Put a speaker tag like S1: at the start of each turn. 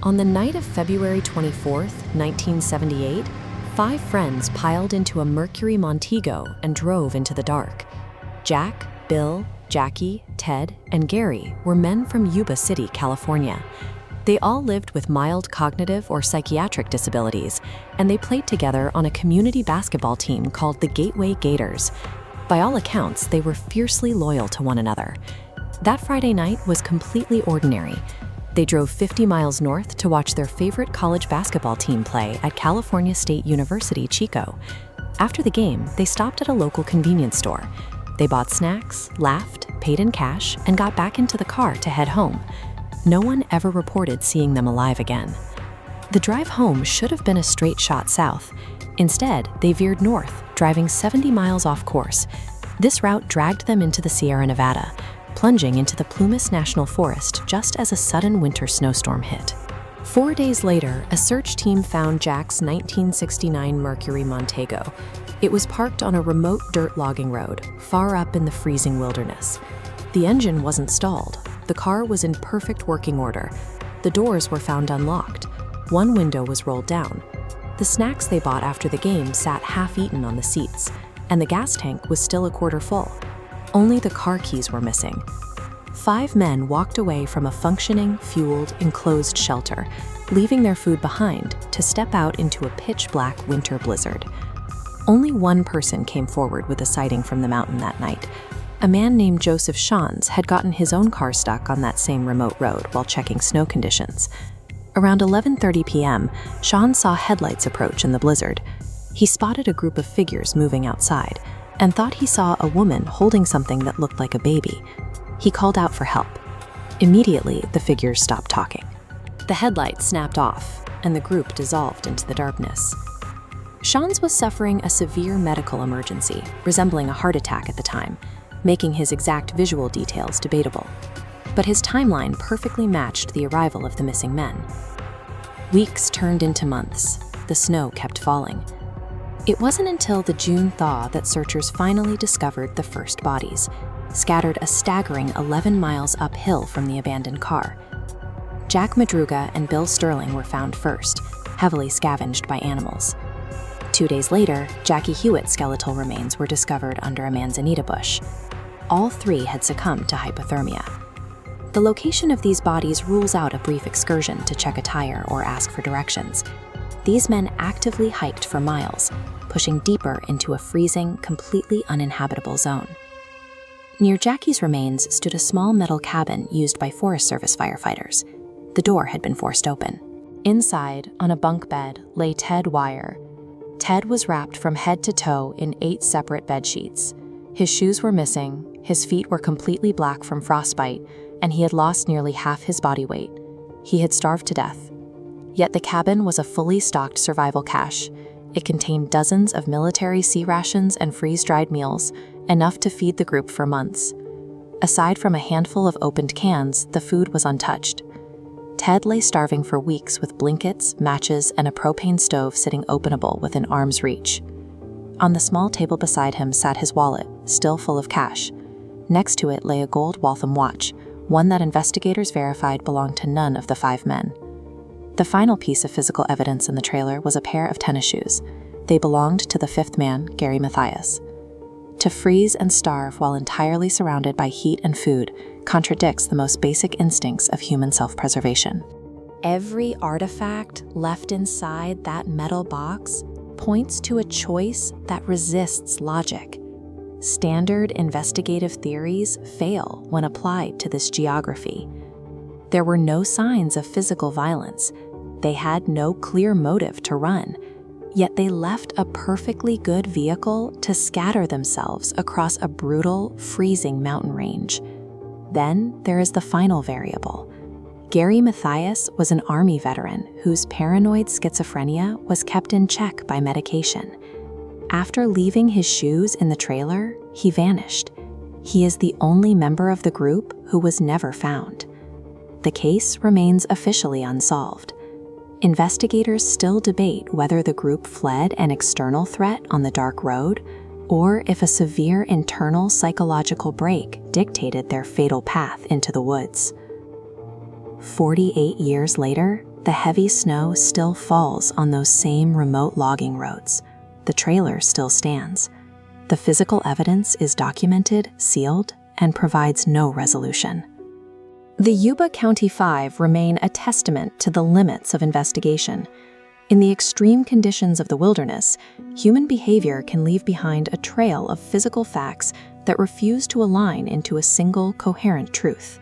S1: On the night of February 24th, 1978, 5 friends piled into a Mercury Montego and drove into the dark. Jack, Bill, Jackie, Ted, and Gary were men from Yuba City, California. They all lived with mild cognitive or psychiatric disabilities, and they played together on a community basketball team called the Gateway Gators. By all accounts, they were fiercely loyal to one another. That Friday night was completely ordinary. They drove 50 miles north to watch their favorite college basketball team play at California State University, Chico. After the game, they stopped at a local convenience store. They bought snacks, laughed, paid in cash, and got back into the car to head home. No one ever reported seeing them alive again. The drive home should have been a straight shot south. Instead, they veered north, driving 70 miles off course. This route dragged them into the Sierra Nevada, plunging into the Plumas National Forest just as a sudden winter snowstorm hit. 4 days later, a search team found Jack's 1969 Mercury Montego. It was parked on a remote dirt logging road, far up in the freezing wilderness. The engine wasn't stalled. The car was in perfect working order. The doors were found unlocked. One window was rolled down. The snacks they bought after the game sat half-eaten on the seats, and the gas tank was still a quarter full. Only the car keys were missing. 5 men walked away from a functioning, fueled, enclosed shelter, leaving their food behind to step out into a pitch-black winter blizzard. Only one person came forward with a sighting from the mountain that night. A man named Joseph Shans had gotten his own car stuck on that same remote road while checking snow conditions. Around 11:30 p.m., Shans saw headlights approach in the blizzard. He spotted a group of figures moving outside and thought he saw a woman holding something that looked like a baby. He called out for help. Immediately, the figures stopped talking. The headlights snapped off, and the group dissolved into the darkness. Shans was suffering a severe medical emergency, resembling a heart attack at the time, making his exact visual details debatable. But his timeline perfectly matched the arrival of the missing men. Weeks turned into months. The snow kept falling. It wasn't until the June thaw that searchers finally discovered the first bodies, scattered a staggering 11 miles uphill from the abandoned car. Jack Madruga and Bill Sterling were found first, heavily scavenged by animals. 2 days later, Jackie Hewitt's skeletal remains were discovered under a manzanita bush. All 3 had succumbed to hypothermia. The location of these bodies rules out a brief excursion to check a tire or ask for directions. These men actively hiked for miles, pushing deeper into a freezing, completely uninhabitable zone. Near Jackie's remains stood a small metal cabin used by Forest Service firefighters. The door had been forced open. Inside, on a bunk bed, lay Ted Wire. Ted was wrapped from head to toe in 8 separate bed sheets. His shoes were missing, his feet were completely black from frostbite, and he had lost nearly half his body weight. He had starved to death. Yet the cabin was a fully stocked survival cache. It contained dozens of military sea rations and freeze-dried meals, enough to feed the group for months. Aside from a handful of opened cans, the food was untouched. Ted lay starving for weeks with blankets, matches, and a propane stove sitting openable within arm's reach. On the small table beside him sat his wallet, still full of cash. Next to it lay a gold Waltham watch, one that investigators verified belonged to none of the 5 men. The final piece of physical evidence in the trailer was a pair of tennis shoes. They belonged to the 5th man, Gary Mathias. To freeze and starve while entirely surrounded by heat and food contradicts the most basic instincts of human self-preservation. Every artifact left inside that metal box points to a choice that resists logic. Standard investigative theories fail when applied to this geography. There were no signs of physical violence. They had no clear motive to run, yet they left a perfectly good vehicle to scatter themselves across a brutal, freezing mountain range. Then there is the final variable. Gary Mathias was an Army veteran whose paranoid schizophrenia was kept in check by medication. After leaving his shoes in the trailer, he vanished. He is the only member of the group who was never found. The case remains officially unsolved. Investigators still debate whether the group fled an external threat on the dark road, or if a severe internal psychological break dictated their fatal path into the woods. 48 years later, the heavy snow still falls on those same remote logging roads. The trailer still stands. The physical evidence is documented, sealed, and provides no resolution. The Yuba County Five remain a testament to the limits of investigation. In the extreme conditions of the wilderness, human behavior can leave behind a trail of physical facts that refuse to align into a single coherent truth.